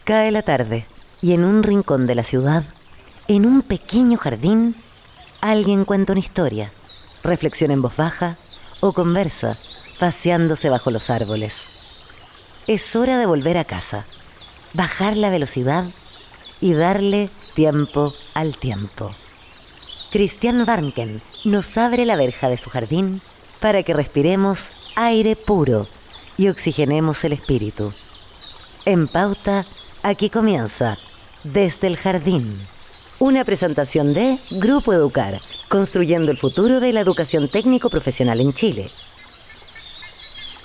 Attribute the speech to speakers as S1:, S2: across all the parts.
S1: Cae la tarde y en un rincón de la ciudad, en un pequeño jardín, alguien cuenta una historia, reflexiona en voz baja o conversa, paseándose bajo los árboles. Es hora de volver a casa, bajar la velocidad y darle tiempo al tiempo. Christian Warnken nos abre la verja de su jardín para que respiremos aire puro y oxigenemos el espíritu. En Pauta, aquí comienza Desde el Jardín. Una presentación de Grupo Educar, construyendo el futuro de la educación técnico-profesional en Chile.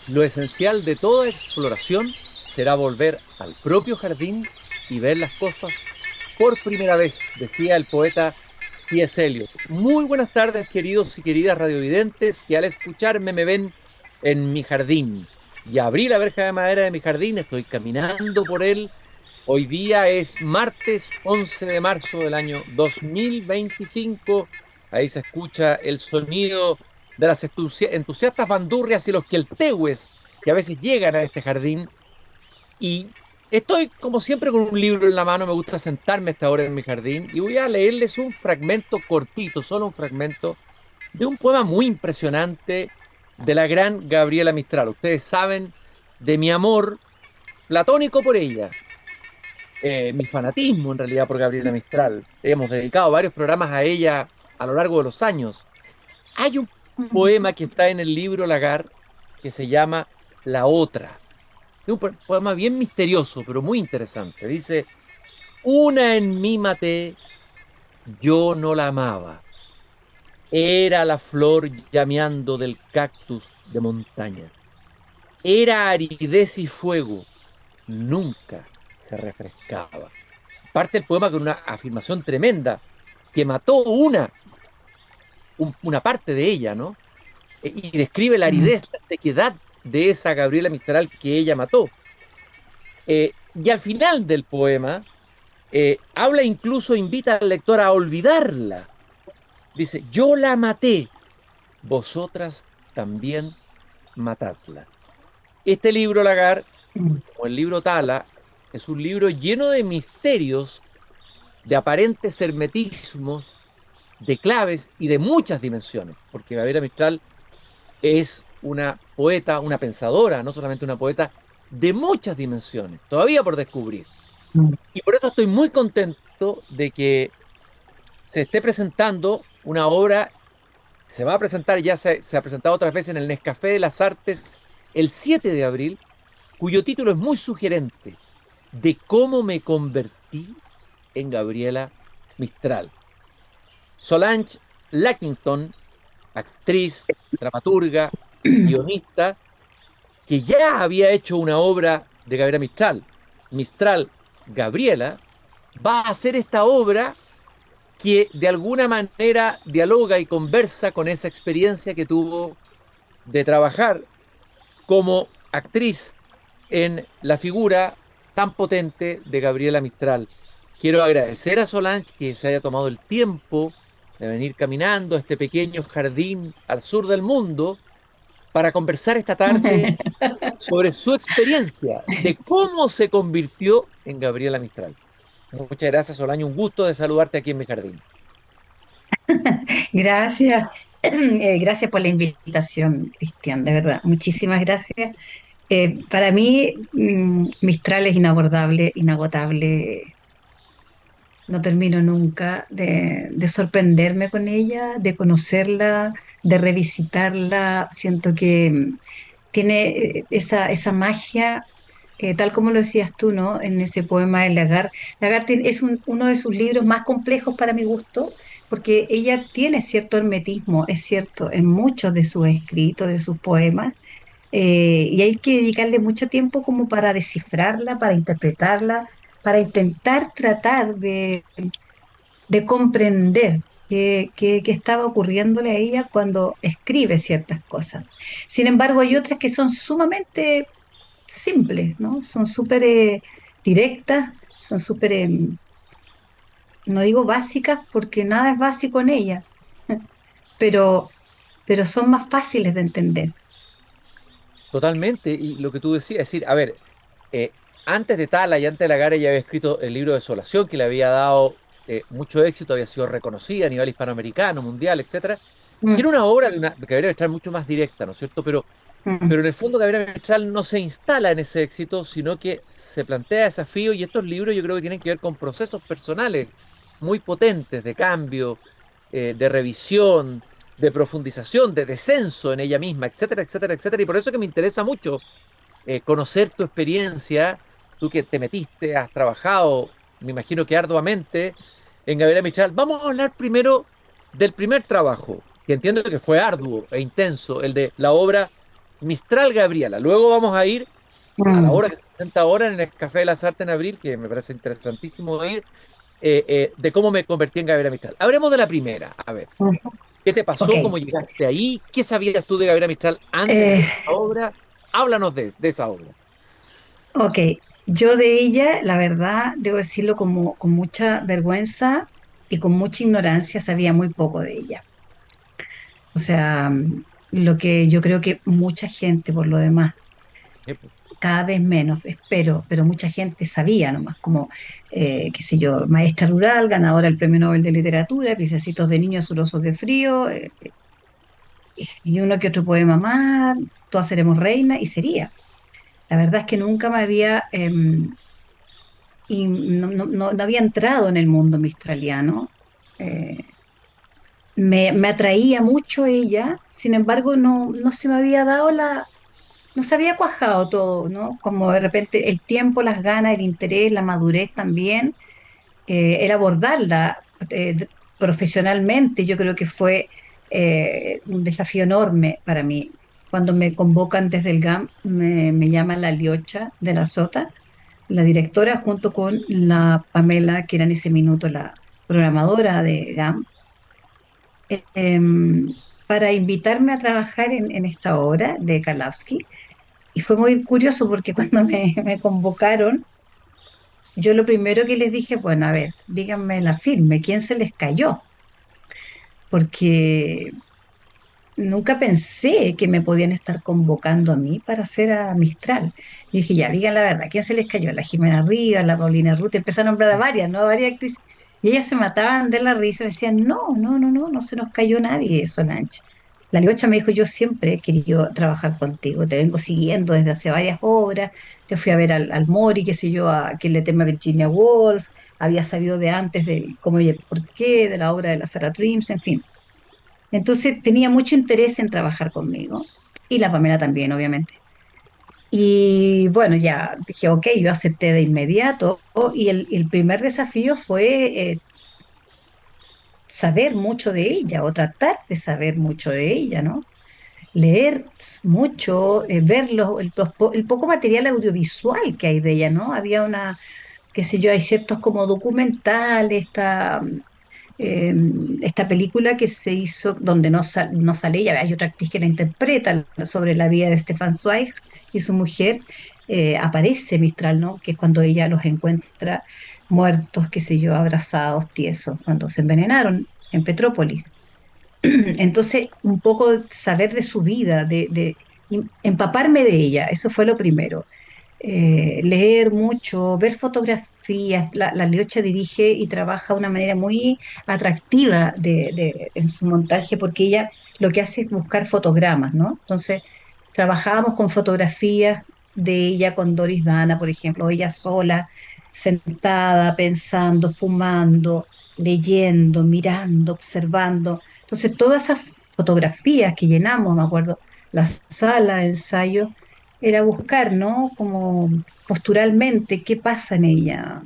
S2: Lo esencial de toda exploración será volver al propio jardín y ver las cosas por primera vez, decía el poeta T.S. Eliot. Muy buenas tardes, queridos y queridas radiovidentes, que al escucharme me ven en mi jardín. Ya abrí la verja de madera de mi jardín, estoy caminando por él. Hoy día es martes 11 de marzo del año 2025. Ahí se escucha el sonido de las entusiastas bandurrias y los queltehues que a veces llegan a este jardín. Y estoy, como siempre, con un libro en la mano. Me gusta sentarme a esta hora en mi jardín y voy a leerles un fragmento cortito, solo un fragmento, de un poema muy impresionante de la gran Gabriela Mistral. Ustedes saben de mi amor platónico por ella. Mi fanatismo en realidad por Gabriela Mistral. Hemos dedicado varios programas a ella a lo largo de los años. Hay un poema que está en el libro Lagar que se llama La Otra. Es un poema bien misterioso, pero muy interesante. Dice: una en mí maté, yo no la amaba. Era la flor llameando del cactus de montaña. Era aridez y fuego, nunca se refrescaba. Parte el poema con una afirmación tremenda, que mató una parte de ella, ¿no? Y describe la aridez, la sequedad de esa Gabriela Mistral que ella mató. Y al final del poema, habla incluso, invita al lector a olvidarla. Dice: yo la maté, vosotras también matadla. Este libro, Lagar, o el libro Tala, es un libro lleno de misterios, de aparentes hermetismos, de claves y de muchas dimensiones, porque Gabriela Mistral es una poeta, una pensadora, no solamente una poeta, de muchas dimensiones, todavía por descubrir. Y por eso estoy muy contento de que se esté presentando una obra, se va a presentar, ya se ha presentado otras veces en el Nescafé de las Artes el 7 de abril, cuyo título es muy sugerente: de cómo me convertí en Gabriela Mistral. Solange Lackington, actriz, dramaturga, guionista, que ya había hecho una obra de Gabriela Mistral, Mistral Gabriela, va a hacer esta obra que de alguna manera dialoga y conversa con esa experiencia que tuvo de trabajar como actriz en la figura tan potente de Gabriela Mistral. Quiero agradecer a Solange que se haya tomado el tiempo de venir caminando a este pequeño jardín al sur del mundo para conversar esta tarde sobre su experiencia de cómo se convirtió en Gabriela Mistral. Muchas gracias, Solange. Un gusto de saludarte aquí en mi jardín.
S3: Gracias, gracias por la invitación, Cristian, de verdad, muchísimas gracias. Para mí, Mistral es inabordable, inagotable, no termino nunca de sorprenderme con ella, de conocerla, de revisitarla. Siento que tiene esa magia, tal como lo decías tú, ¿no? En ese poema de Lagarde. Lagarde es uno de sus libros más complejos para mi gusto, porque ella tiene cierto hermetismo, es cierto, en muchos de sus escritos, de sus poemas, y hay que dedicarle mucho tiempo como para descifrarla, para interpretarla, para intentar tratar de comprender qué estaba ocurriéndole a ella cuando escribe ciertas cosas. Sin embargo, hay otras que son sumamente simples, ¿no? Son súper directas, son súper, no digo básicas porque nada es básico en ella, pero, pero son más fáciles de entender.
S2: Totalmente, y lo que tú decías, es decir, a ver, eh, antes de Tala y antes de Lagares ya había escrito el libro Desolación, que le había dado mucho éxito, había sido reconocida a nivel hispanoamericano, mundial, etcétera, que
S3: Mm,
S2: era una obra de Gabriela Mistral mucho más directa, ¿no es cierto?
S3: mm,
S2: Pero en el fondo Gabriela Mistral no se instala en ese éxito, sino que se plantea desafíos y estos libros yo creo que tienen que ver con procesos personales muy potentes de cambio, de revisión, de profundización, de descenso en ella misma, etcétera, etcétera, etcétera. Y por eso que me interesa mucho conocer tu experiencia, tú que te metiste, has trabajado, me imagino que arduamente, en Gabriela Mistral. Vamos a hablar primero del primer trabajo, que entiendo que fue arduo e intenso, el de la obra Mistral Gabriela. Luego vamos a ir a la
S3: mm.
S2: obra que se presenta ahora en el Café de las Artes en abril, que me parece interesantísimo ir, de cómo me convertí en Gabriela Mistral. Hablemos de la primera, a ver.
S3: Mm.
S2: ¿Qué te
S3: Ok.
S2: pasó? ¿Cómo llegaste ahí? ¿Qué sabías tú de Gabriela Mistral antes de
S3: Eh,
S2: hacer esta obra? Háblanos de esa obra.
S3: ok. Yo de ella, la verdad, debo decirlo como, con mucha vergüenza y con mucha ignorancia, sabía muy poco de ella. O sea, lo que yo creo que mucha gente, por lo demás,
S2: Pues.
S3: cada vez menos, espero, pero mucha gente sabía nomás, como, qué sé yo, maestra rural, ganadora del Premio Nobel de Literatura, piececitos de niños surosos de frío, y uno que otro poema más, todas seremos reinas, y sería. La verdad es que nunca me había, y no había entrado en el mundo mistraliano. Eh, me atraía mucho ella, sin embargo, no se me había dado no se había cuajado todo, ¿no? Como de repente el tiempo, las ganas, el interés, la madurez también, el abordarla profesionalmente, yo creo que fue un desafío enorme para mí. Cuando me convocan desde el GAM, me llama la Liocha de la Sota, la directora, junto con la Pamela, que era en ese minuto la programadora de GAM, para invitarme a trabajar en esta obra de Karlavsky. Y fue muy curioso porque cuando me convocaron, yo lo primero que les dije, bueno, a ver, díganme la firme, ¿quién se les cayó? Porque nunca pensé que me podían estar convocando a mí para hacer a Mistral. Y dije, ya, digan la verdad, ¿quién se les cayó? La Jimena Rivas, la Paulina Ruth, empecé a nombrar a varias, ¿no? A varias actrices. Y ellas se mataban de la risa, me decían, no se nos cayó nadie, Solange. La Liocha me dijo, yo siempre he querido trabajar contigo, te vengo siguiendo desde hace varias obras, te fui a ver al Mori, qué sé yo, a quien le tema a Virginia Woolf, había sabido de antes del cómo y el por qué, de la obra de la Sarah Trims, en fin. Entonces tenía mucho interés en trabajar conmigo y la Pamela también, obviamente. Y bueno, ya dije, ok, yo acepté de inmediato y el primer desafío fue saber mucho de ella o tratar de saber mucho de ella, ¿no? Leer mucho, ver el poco material audiovisual que hay de ella, ¿no? Había una, qué sé yo, hay ciertos como documentales, eh, esta película que se hizo donde no sale ella, hay otra actriz que la interpreta sobre la vida de Stefan Zweig y su mujer, aparece Mistral, ¿no? Que es cuando ella los encuentra muertos, qué sé yo, abrazados, tiesos, cuando se envenenaron en Petrópolis. Entonces, un poco saber de su vida, empaparme de ella, eso fue lo primero. Leer mucho, ver fotografías. La Liocha dirige y trabaja de una manera muy atractiva en su montaje porque ella lo que hace es buscar fotogramas, ¿no? Entonces, trabajábamos con fotografías de ella con Doris Dana, por ejemplo, o ella sola, sentada, pensando, fumando, leyendo, mirando, observando. Entonces, todas esas fotografías que llenamos, me acuerdo, la sala de ensayo, era buscar, ¿no? Como posturalmente, qué pasa en ella.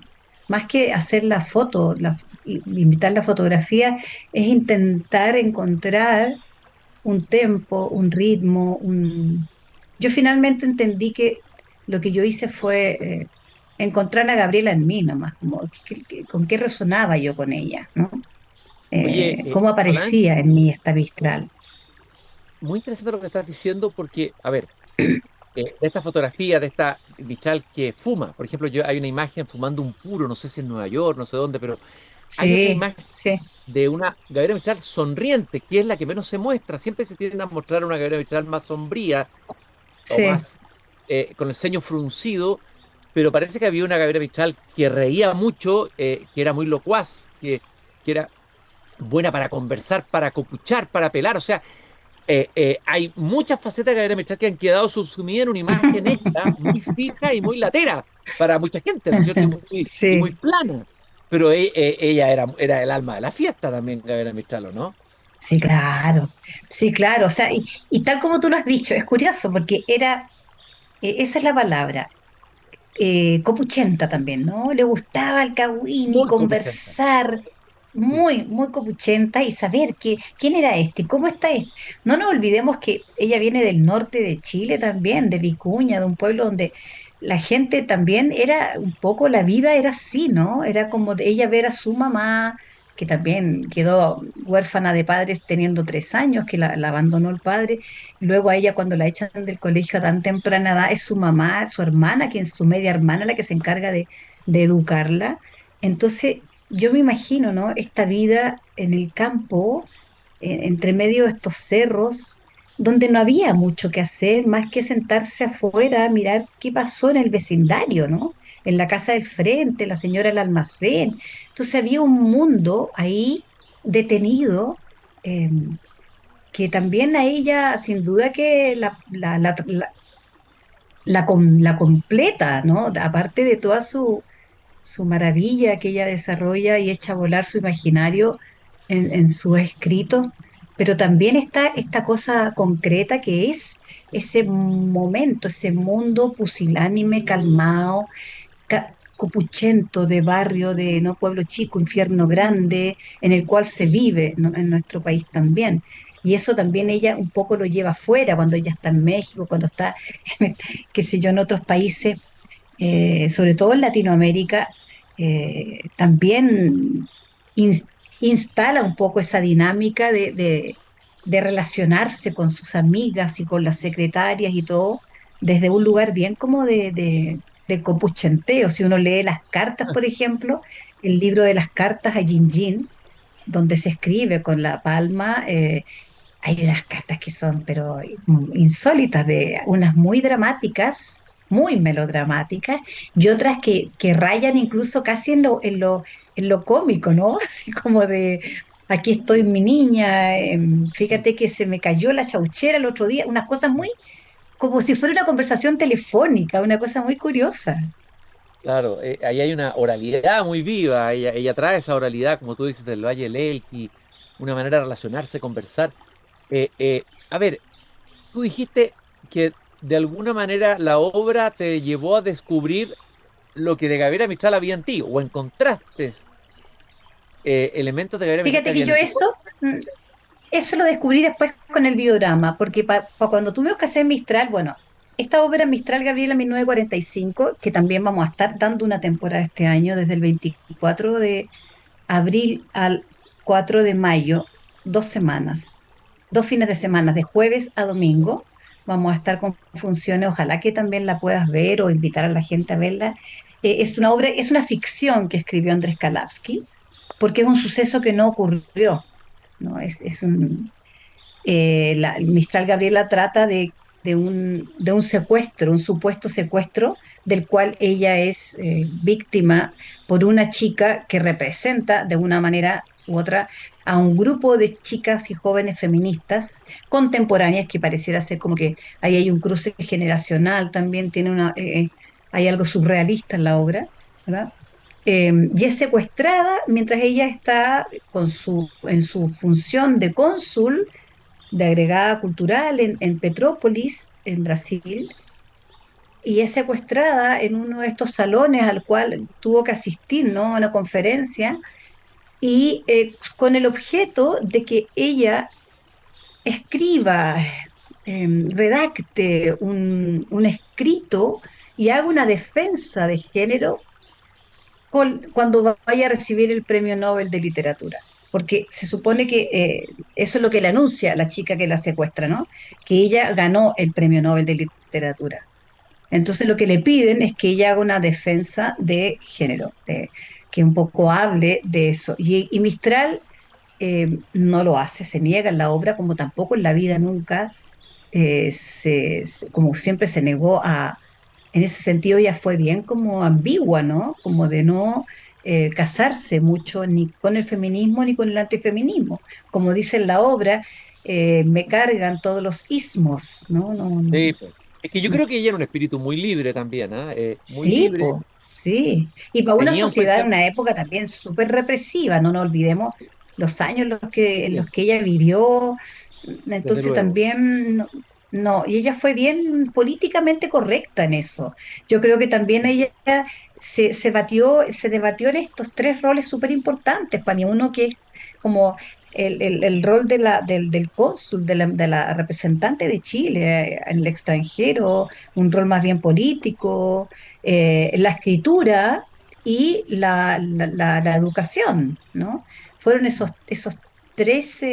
S3: Más que hacer la foto, invitar la fotografía, es intentar encontrar un tempo, un ritmo, Yo finalmente entendí que lo que yo hice fue encontrar a Gabriela en mí nomás, como con qué resonaba yo con ella, ¿no?
S2: Oye,
S3: Cómo
S2: Solange,
S3: aparecía en mí esta Mistral.
S2: muy interesante lo que estás diciendo porque, a ver, de esta fotografía, de esta Mistral que fuma, por ejemplo, hay una imagen fumando un puro, no sé si en Nueva York, no sé dónde, pero hay otra
S3: Sí,
S2: imagen
S3: sí,
S2: de una Gabriela Mistral sonriente, que es la que menos se muestra. Siempre se tiende a mostrar una Gabriela Mistral más sombría o
S3: sí.
S2: más con el ceño fruncido, pero parece que había una Gabriela Mistral que reía mucho, que era muy locuaz, que era buena para conversar, para copuchar, para pelar. O sea, hay muchas facetas de Gabriela Mistral que han quedado subsumidas en una imagen hecha muy fija y muy latera para mucha gente, ¿no es cierto? Y muy
S3: Sí,
S2: plana. Pero ella era el alma de la fiesta también, Gabriela Mistral, ¿o no?
S3: sí, claro. Sí, claro. O sea, y tal como tú lo has dicho, es curioso porque era, esa es la palabra, copuchenta también, ¿no? Le gustaba el cagüín
S2: Muy copuchenta.
S3: conversar,
S2: Sí.
S3: muy, muy copuchenta y saber quién era este, cómo está este. No nos olvidemos que ella viene del norte de Chile también, de Vicuña, de un pueblo donde la gente también era un poco, la vida era así, ¿no? Era como de ella ver a su mamá, que también quedó huérfana de padres teniendo 3 años, que la abandonó el padre. Luego a ella cuando la echan del colegio a tan temprana edad, es su mamá, su hermana, quien su media hermana, la que se encarga de educarla. Entonces, yo me imagino, ¿no? Esta vida en el campo, entre medio de estos cerros, donde no había mucho que hacer, más que sentarse afuera, mirar qué pasó en el vecindario, ¿no? En la casa del frente, la señora del almacén. Entonces había un mundo ahí detenido, eh, que también a ella, sin duda que la completa, ¿no? Aparte de toda su maravilla que ella desarrolla y echa a volar su imaginario en sus escritos, pero también está esta cosa concreta que es ese momento, ese mundo pusilánime, calmado, copuchento de barrio, de no pueblo chico, infierno grande, en el cual se vive, ¿no? En nuestro país también. Y eso también ella un poco lo lleva afuera, cuando ella está en México, cuando está, qué sé yo, en otros países, sobre todo en Latinoamérica, también in- instala un poco esa dinámica de relacionarse con sus amigas y con las secretarias y todo, desde un lugar bien como de copuchenteo. Si uno lee las cartas, por ejemplo, el libro de las cartas a Yin, donde se escribe con la palma, hay unas cartas que son, pero insólitas, de unas muy dramáticas, muy melodramáticas, y otras que rayan incluso casi en lo cómico, ¿no? Así como de, aquí estoy mi niña, fíjate que se me cayó la chauchera el otro día, unas cosas muy, como si fuera una conversación telefónica, una cosa muy curiosa.
S2: Claro, ahí hay una oralidad muy viva, ella trae esa oralidad, como tú dices, del Valle del Elqui, una manera de relacionarse, conversar. A ver, tú dijiste que de alguna manera la obra te llevó a descubrir lo que de Gabriela Mistral había en ti, o encontraste elementos de Gabriela Mistral que
S3: Fíjate que
S2: habían
S3: yo
S2: en ti.
S3: eso lo descubrí después con el biodrama, porque cuando tuvimos que hacer Mistral, bueno, esta ópera Mistral Gabriela 1945, que también vamos a estar dando una temporada este año, desde el 24 de abril al 4 de mayo, 2 semanas, 2 fines de semana, de jueves a domingo, vamos a estar con funciones, ojalá que también la puedas ver o invitar a la gente a verla. Es una obra, es una ficción que escribió Andrés Kalapsky, porque es un suceso que no ocurrió, ¿no? Mistral Gabriela trata de un secuestro, un supuesto secuestro del cual ella es víctima por una chica que representa de una manera u otra a un grupo de chicas y jóvenes feministas contemporáneas que pareciera ser como que ahí hay un cruce generacional, también hay algo surrealista en la obra, ¿verdad? Y es secuestrada mientras ella está en su función de cónsul de agregada cultural en Petrópolis, en Brasil, y es secuestrada en uno de estos salones al cual tuvo que asistir, ¿no? A una conferencia, y con el objeto de que ella escriba, redacte un escrito y haga una defensa de género cuando vaya a recibir el Premio Nobel de Literatura. Porque se supone que eso es lo que le anuncia la chica que la secuestra, ¿no? Que ella ganó el Premio Nobel de Literatura. Entonces lo que le piden es que ella haga una defensa de género, que un poco hable de eso. Y Mistral no lo hace, se niega en la obra, como tampoco en la vida nunca, como siempre se negó en ese sentido ella fue bien como ambigua, ¿no? Como de no casarse mucho ni con el feminismo ni con el antifeminismo. Como dice en la obra, me cargan todos los ismos, ¿no? No, no,
S2: Sí, pues. Es que yo
S3: no.
S2: creo que ella era un espíritu muy libre también, ¿ah? Muy
S3: Sí,
S2: libre.
S3: pues, sí. Y para una
S2: Tenía un
S3: sociedad en
S2: pensamiento.
S3: una época también súper represiva, no nos olvidemos los años en los que ella vivió.
S2: Desde
S3: Entonces
S2: luego.
S3: también, no, no, y ella fue bien políticamente correcta en eso. Yo creo que también ella se debatió en estos tres roles súper importantes. Para mí, uno que es como el rol del cónsul, de la representante de Chile en el extranjero, un rol más bien político, la escritura y la educación, ¿no? Fueron esos tres,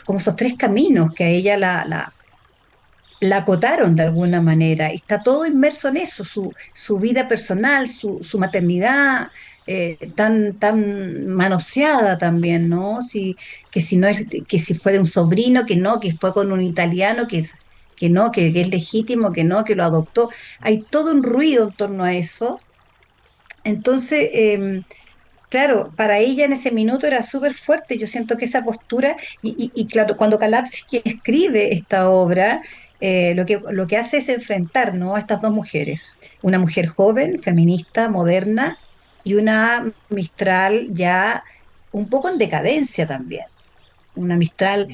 S3: como esos tres caminos que a ella la acotaron de alguna manera. Y está todo inmerso en eso, su vida personal, su maternidad. Tan manoseada también, ¿no? Que si no es, que si fue de un sobrino, que no, que fue con un italiano, que no, que es legítimo, que no, que lo adoptó. Hay todo un ruido en torno a eso. Entonces, claro, para ella en ese minuto era súper fuerte. Yo siento que esa postura, y claro, cuando Kalapsky escribe esta obra, lo que hace es enfrentar, ¿no?, a estas dos mujeres. Una mujer joven, feminista, moderna, y una Mistral ya un poco en decadencia también. Una Mistral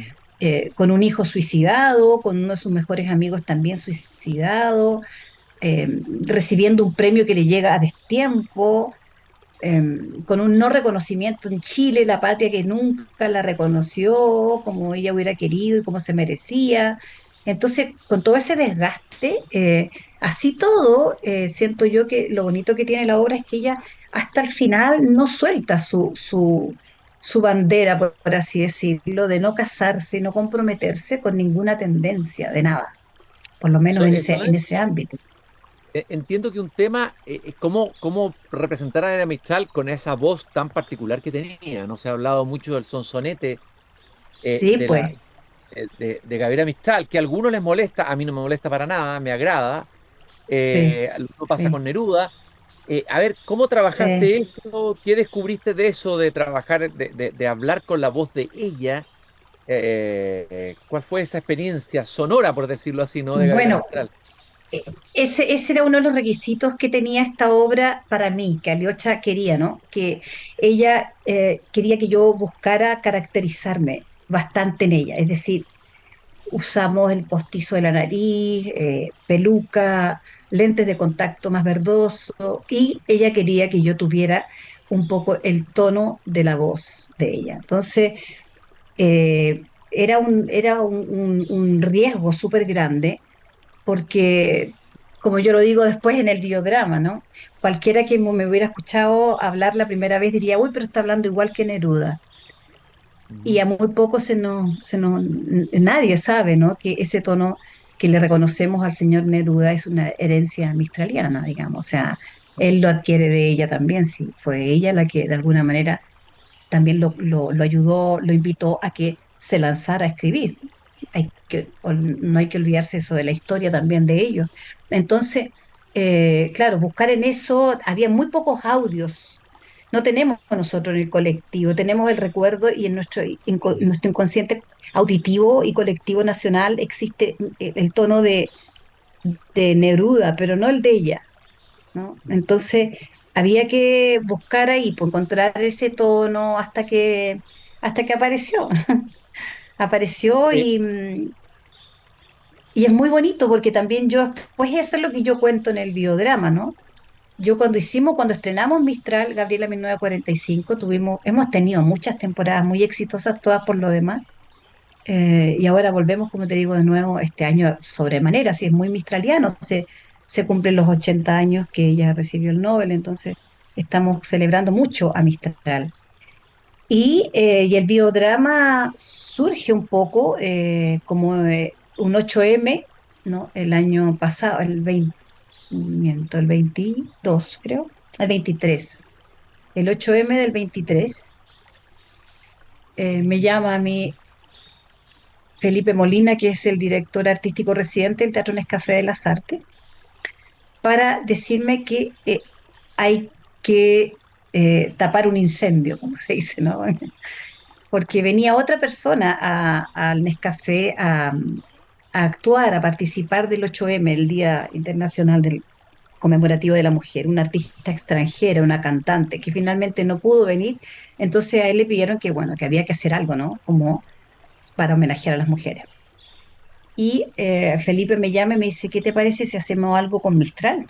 S3: con un hijo suicidado, con uno de sus mejores amigos también suicidado, recibiendo un premio que le llega a destiempo, con un no reconocimiento en Chile, la patria que nunca la reconoció como ella hubiera querido y como se merecía. Entonces, con todo ese desgaste, así todo, siento yo que lo bonito que tiene la obra es que ella hasta el final no suelta su bandera, por así decirlo, de no casarse, no comprometerse con ninguna tendencia de nada, por lo menos
S2: Eso
S3: en
S2: es.
S3: ese ámbito.
S2: Entiendo que un tema es cómo representar a Era Mistral con esa voz tan particular que tenía. No se ha hablado mucho del sonsonete
S3: Sí,
S2: de
S3: pues,
S2: de Gabriela Mistral, que a algunos les molesta, a mí no me molesta para nada, me agrada.
S3: sí,
S2: Lo mismo pasa
S3: sí.
S2: con Neruda. A ver, ¿cómo
S3: Sí.
S2: trabajaste eso? ¿Qué descubriste de eso, de trabajar, de hablar con la voz de ella? ¿Cuál fue esa experiencia sonora, por decirlo así, ¿no? De Gabriela
S3: Bueno,
S2: Mistral.
S3: ese era uno de los requisitos que tenía esta obra para mí, que Aliocha quería, ¿no? Que ella quería que yo buscara caracterizarme bastante en ella. Es decir, usamos el postizo de la nariz, peluca, lentes de contacto más verdoso, y ella quería que yo tuviera un poco el tono de la voz de ella. Entonces, un riesgo súper grande porque, como yo lo digo después en el biodrama, ¿no? Cualquiera que me hubiera escuchado hablar la primera vez diría, uy, pero está hablando igual que Neruda. Y
S2: Ujú.
S3: a muy poco nadie sabe, ¿no?, que ese tono que le reconocemos al señor Neruda es una herencia mistraliana, digamos. O sea, él lo adquiere de ella también, sí. Fue ella la que de alguna manera también lo ayudó, lo invitó a que se lanzara a escribir. No hay que olvidarse eso de la historia también de ellos. Entonces, claro, buscar en eso, había muy pocos audios. No tenemos nosotros en el colectivo, tenemos el recuerdo y en nuestro inconsciente auditivo y colectivo nacional existe el tono de Neruda, pero no el de ella, ¿no? Entonces, había que buscar ahí, pues, encontrar ese tono hasta que apareció. Apareció
S2: Eh,
S3: y es muy bonito porque también yo, pues eso es lo que yo cuento en el biodrama, ¿no? Yo cuando estrenamos Mistral, Gabriela 1945, hemos tenido muchas temporadas muy exitosas, todas por lo demás, y ahora volvemos, como te digo, de nuevo este año sobremanera, si es muy mistraliano, se cumplen los 80 años que ella recibió el Nobel, entonces estamos celebrando mucho a Mistral. Y el biodrama surge un poco como un 8M, ¿no? El año pasado, el 22 creo, el 23. El 8M del 23 me llama a mí Felipe Molina, que es el director artístico residente del Teatro Nescafé de las Artes, para decirme que hay que tapar un incendio, como se dice, ¿no? Porque venía otra persona al Nescafé a actuar, a participar del 8M, el Día Internacional del Conmemorativo de la Mujer, una artista extranjera, una cantante, que finalmente no pudo venir. Entonces a él le pidieron que, bueno, que había que hacer algo, ¿no? Como para homenajear a las mujeres. Y Felipe me llama y me dice, ¿qué te parece si hacemos algo con Mistral?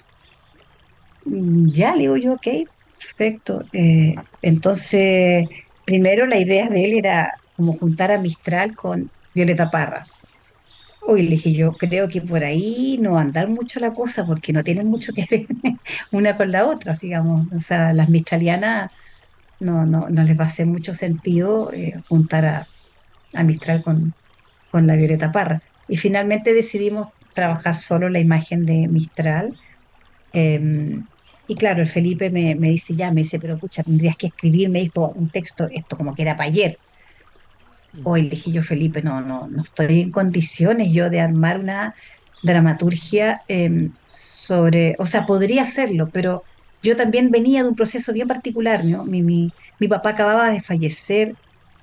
S3: Ya, le digo yo, ok, perfecto. Entonces, primero la idea de él era como juntar a Mistral con Violeta Parra. Uy, le dije yo, creo que por ahí no va a andar mucho la cosa porque no tienen mucho que ver una con la otra, digamos. O sea, las mistralianas no les va a hacer mucho sentido juntar a Mistral con la Violeta Parra. Y finalmente decidimos trabajar solo la imagen de Mistral. Y claro, el Felipe me dice, ya, me dice, pero pucha, tendrías que escribirme esto, un texto, esto como que era para ayer. Hoy le dije yo, Felipe, no estoy en condiciones yo de armar una dramaturgia sobre, o sea, podría hacerlo, pero yo también venía de un proceso bien particular, ¿no? Mi papá acababa de fallecer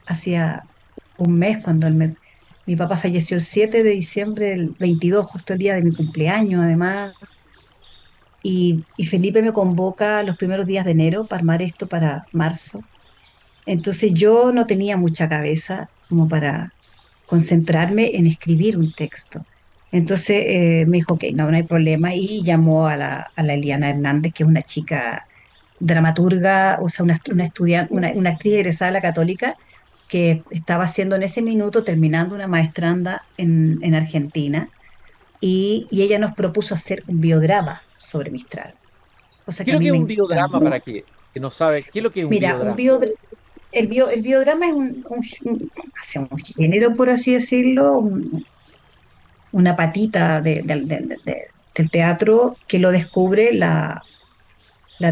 S3: hacía un mes mi papá falleció el 7 de diciembre del 22, justo el día de mi cumpleaños, además, y Felipe me convoca los primeros días de enero para armar esto para marzo. Entonces yo no tenía mucha cabeza como para concentrarme en escribir un texto. Entonces me dijo, ok, no hay problema, y llamó a la Eliana Hernández, que es una chica dramaturga, o sea, una estudiante, una actriz egresada de la Católica, que estaba haciendo en ese minuto, terminando una maestranda en Argentina, y ella nos propuso hacer un biodrama sobre Mistral, cosa
S2: ¿Qué
S3: que
S2: es
S3: a
S2: lo
S3: mí
S2: que es
S3: me
S2: un biodrama
S3: encantó.
S2: para que no sabe? ¿Qué es lo que es un
S3: Mira,
S2: biodrama?
S3: el biodrama es o sea, un género, por así decirlo, una patita del teatro que lo descubre la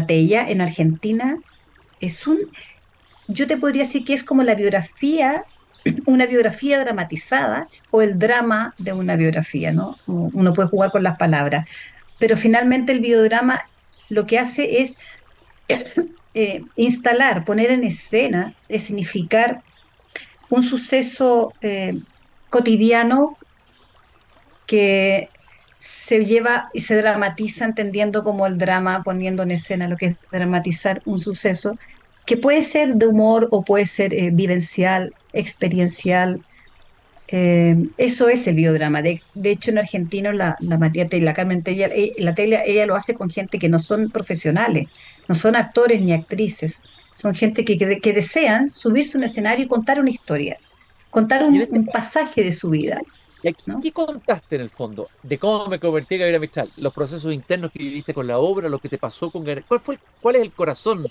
S3: Tella en Argentina. Es un, yo te podría decir que es como la biografía, una biografía dramatizada o el drama de una biografía, ¿no? Uno puede jugar con las palabras, pero finalmente el biodrama lo que hace es instalar, poner en escena, es significar un suceso cotidiano que se lleva y se dramatiza entendiendo como el drama, poniendo en escena lo que es dramatizar un suceso, que puede ser de humor o puede ser vivencial, experiencial. Eso es el biodrama. De hecho, en argentino, la María Tella, la Carmen Tella, la Tella, ella lo hace con gente que no son profesionales, no son actores ni actrices, son gente que desean subirse a un escenario y contar una historia, contar
S2: Y en este
S3: un
S2: caso,
S3: pasaje de su vida,
S2: ¿y aquí
S3: ¿no?
S2: qué contaste en el fondo? De cómo me convertí en Gabriela Mistral, los procesos internos que viviste con la obra, lo que te pasó con Gabriela. ¿Cuál es el corazón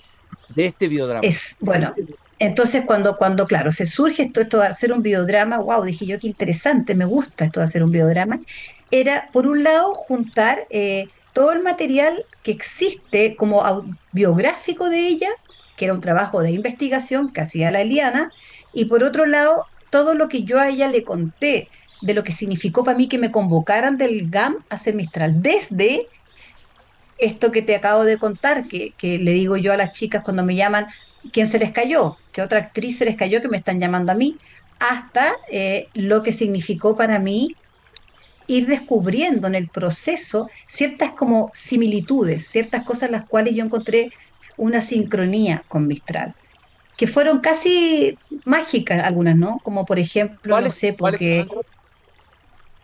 S2: de este biodrama?
S3: Bueno, entonces claro, se surge esto de hacer un biodrama, wow, dije yo, qué interesante, me gusta esto de hacer un biodrama, era, por un lado, juntar todo el material que existe como biográfico de ella, que era un trabajo de investigación que hacía la Eliana, y por otro lado, todo lo que yo a ella le conté de lo que significó para mí que me convocaran del GAM a hacer Mistral, desde esto que te acabo de contar, que le digo yo a las chicas cuando me llaman, ¿quién se les cayó? ¿Qué otra actriz se les cayó que me están llamando a mí? Hasta lo que significó para mí ir descubriendo en el proceso ciertas como similitudes, ciertas cosas en las cuales yo encontré una sincronía con Mistral, que fueron casi mágicas algunas, ¿no? Como por ejemplo, no sé,
S2: ¿Cuáles
S3: porque
S2: son?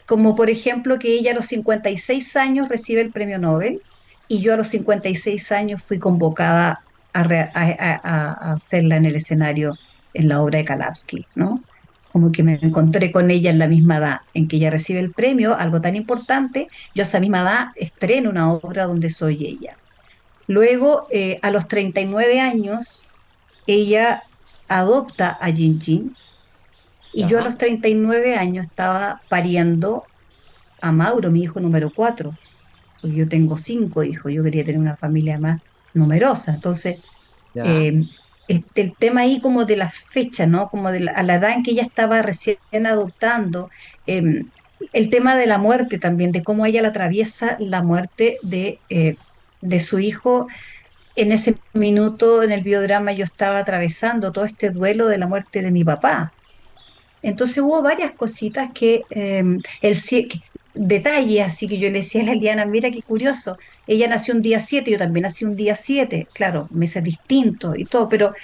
S3: como por ejemplo que ella a los 56 años recibe el premio Nobel y yo a los 56 años fui convocada a hacerla en el escenario en la obra de Kalapsky, ¿no? Como que me encontré con ella en la misma edad en que ella recibe el premio, algo tan importante, yo a esa misma edad estreno una obra donde soy ella. Luego, a los 39 años, ella adopta a Jin Jin y yo a
S2: Ya,
S3: los 39 años estaba pariendo a Mauro, mi hijo número 4, porque yo tengo 5 hijos, yo quería tener una familia más numerosa. Entonces,
S2: ya.
S3: eh, el tema ahí como de la fecha, ¿no? Como a la edad en que ella estaba recién adoptando, eh, el tema de la muerte también, de cómo ella la atraviesa la muerte de su hijo. En ese minuto, en el biodrama, yo estaba atravesando todo este duelo de la muerte de mi papá. Entonces hubo varias cositas detalles, así que yo le decía a la Liana, mira qué curioso, ella nació un día 7, yo también nací un día 7, claro, meses distintos y todo, pero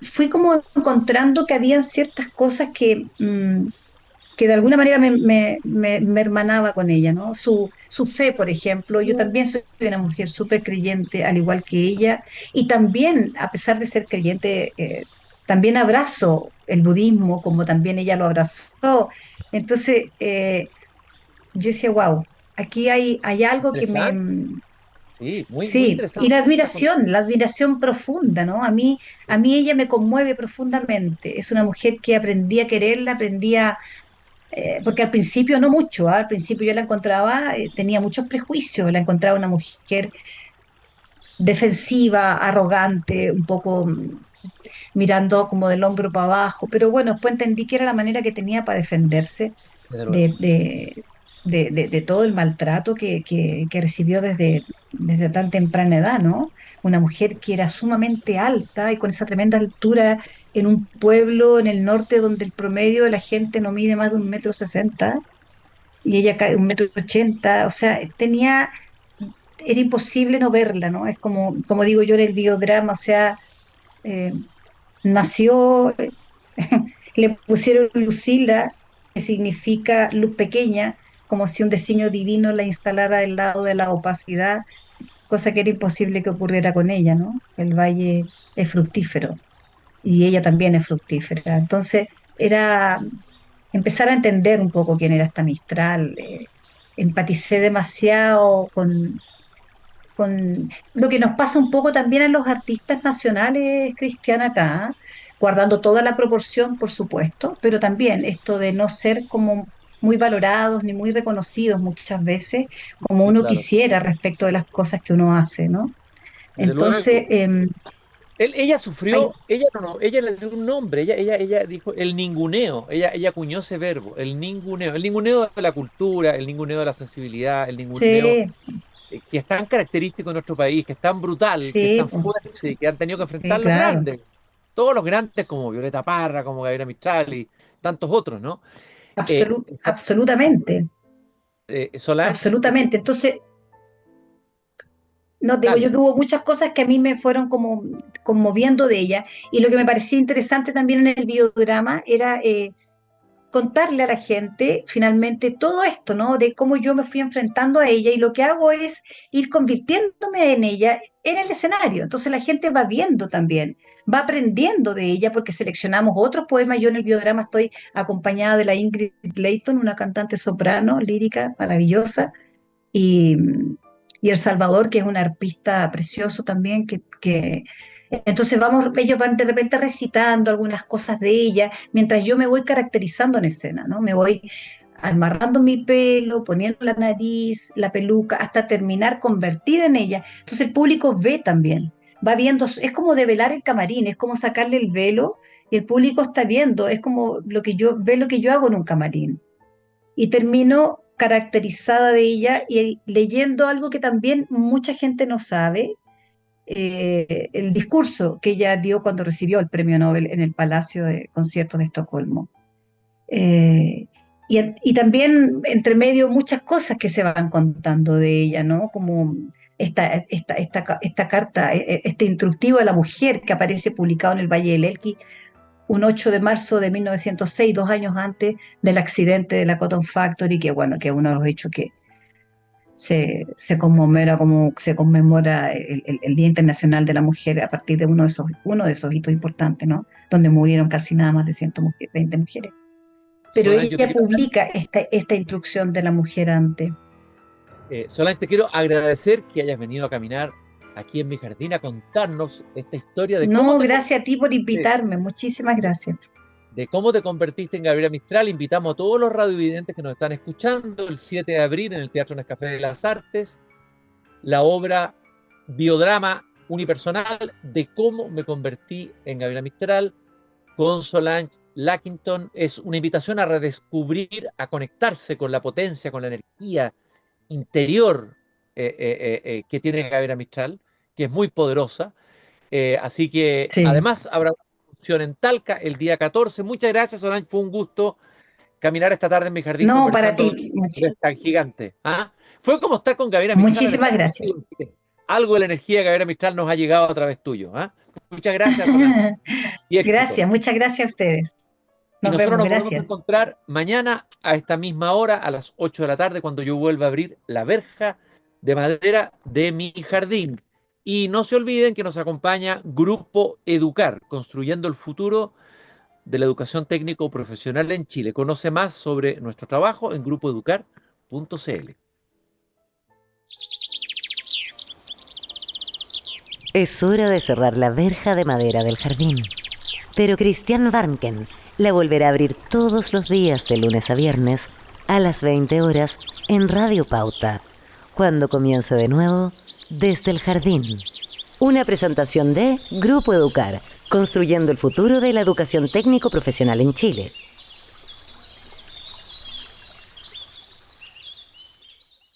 S3: fui como encontrando que habían ciertas cosas que de alguna manera me hermanaba con ella, ¿no? Su fe, por ejemplo, yo también soy una mujer súper creyente, al igual que ella, y también, a pesar de ser creyente, también abrazo el budismo, como también ella lo abrazó. Entonces, yo decía, wow, aquí hay algo que me...
S2: Interesante. Sí, muy
S3: Sí, y
S2: interesante.
S3: la admiración profunda, ¿no? A mí ella me conmueve profundamente. Es una mujer que aprendí a quererla, porque al principio no mucho, ¿ah? Al principio yo la encontraba, tenía muchos prejuicios, la encontraba una mujer defensiva, arrogante, un poco mirando como del hombro para abajo, pero bueno, después entendí que era la manera que tenía para defenderse
S2: Desde luego.
S3: de, de, de todo el maltrato que recibió desde tan temprana edad, ¿no? Una mujer que era sumamente alta y con esa tremenda altura en un pueblo en el norte donde el promedio de la gente no mide más de 1,60 m y ella cae 1,80 m, o sea, era imposible no verla, ¿no? Es como digo yo en el biodrama, o sea, eh, nació, le pusieron Lucila, que significa luz pequeña, como si un diseño divino la instalara del lado de la opacidad, cosa que era imposible que ocurriera con ella, ¿no? El valle es fructífero y ella también es fructífera. Entonces, era empezar a entender un poco quién era esta Mistral. Empaticé demasiado con lo que nos pasa un poco también a los artistas nacionales, Cristiana, acá, guardando toda la proporción, por supuesto, pero también esto de no ser como muy valorados ni muy reconocidos muchas veces como
S2: Sí,
S3: uno
S2: claro.
S3: quisiera respecto de las cosas que uno hace, ¿no?
S2: Desde
S3: Entonces,
S2: luego. Ella
S3: hay,
S2: sufrió, ella le dio un nombre, ella dijo el ninguneo, ella acuñó ese verbo, el ninguneo de la cultura, el ninguneo de la sensibilidad, el ninguneo
S3: sí,
S2: que es tan característico en nuestro país, que es tan brutal, que es
S3: sí,
S2: tan
S3: pues,
S2: fuerte, que han tenido que
S3: sí,
S2: enfrentar los
S3: claro,
S2: grandes, todos los grandes como Violeta Parra, como Gabriela Mistral y tantos otros, ¿no? Eh,
S3: absolutamente,
S2: Solange,
S3: absolutamente. Entonces, no, digo yo
S2: dale.
S3: que hubo muchas cosas que a mí me fueron como conmoviendo de ella y lo que me parecía interesante también en el biodrama era contarle a la gente finalmente todo esto, ¿no? De cómo yo me fui enfrentando a ella y lo que hago es ir convirtiéndome en ella en el escenario. Entonces la gente va viendo también, va aprendiendo de ella porque seleccionamos otros poemas. Yo en el biodrama estoy acompañada de la Ingrid Layton, una cantante soprano lírica maravillosa y, y El Salvador, que es un arpista precioso también, entonces ellos van de repente recitando algunas cosas de ella, mientras yo me voy caracterizando en escena, ¿no? Me voy amarrando mi pelo, poniendo la nariz, la peluca, hasta terminar convertida en ella. Entonces el público ve también, va viendo, es como develar el camarín, es como sacarle el velo y el público está viendo, es como ve lo que yo hago en un camarín y termino caracterizada de ella y leyendo algo que también mucha gente no sabe, el discurso que ella dio cuando recibió el premio Nobel en el Palacio de Conciertos de Estocolmo. Eh, y también entre medio muchas cosas que se van contando de ella, ¿no? Como esta carta, este instructivo de la mujer que aparece publicado en el Valle del Elqui un 8 de marzo de 1906, 2 años antes del accidente de la Cotton Factory, que bueno, que es uno de los hechos que se conmemora el Día Internacional de la Mujer a partir de uno de esos hitos importantes, ¿no? Donde murieron casi nada más de 120 mujeres. Pero
S2: Solange, yo te
S3: ella
S2: quiero,
S3: publica esta instrucción de la mujer antes.
S2: Solange, te quiero agradecer que hayas venido a caminar aquí en mi jardín a contarnos esta historia de cómo
S3: No,
S2: te
S3: gracias a ti por
S2: convertiste,
S3: invitarme, muchísimas gracias.
S2: de cómo te convertiste en Gabriela Mistral. Invitamos a todos los radiovidentes que nos están escuchando el 7 de abril en el Teatro Nescafé de las Artes, la obra Biodrama Unipersonal de cómo me convertí en Gabriela Mistral con Solange Lackington es una invitación a redescubrir, a conectarse con la potencia, con la energía interior que tiene Gabriela Mistral, que es muy poderosa. Así que
S3: Sí.
S2: además habrá una función en Talca el día 14. Muchas gracias, Solange. Fue un gusto caminar esta tarde en mi jardín
S3: No, para
S2: conversando
S3: ti.
S2: con esta gigante. ¿Ah? Fue como estar con Gabriela Mistral en
S3: Muchísimas
S2: Estados
S3: gracias.
S2: Unidos. Algo de la energía de Gabriela Mistral nos ha llegado a través tuyo. ¿Ah? Muchas gracias, Solange. Y éxito.
S3: Gracias, muchas gracias a ustedes.
S2: Y
S3: Nos
S2: nosotros
S3: vemos,
S2: nos volvemos a
S3: gracias.
S2: encontrar mañana a esta misma hora, a las 8 de la tarde, cuando yo vuelva a abrir la verja de madera de mi jardín. Y no se olviden que nos acompaña Grupo Educar, construyendo el futuro de la educación técnico profesional en Chile. Conoce más sobre nuestro trabajo en grupoeducar.cl.
S1: Es hora de cerrar la verja de madera del jardín. Pero Christian Warnken la volverá a abrir todos los días de lunes a viernes a las 20 horas en Radio Pauta, cuando comience de nuevo Desde el Jardín. Una presentación de Grupo Educar, construyendo el futuro de la educación técnico profesional en Chile.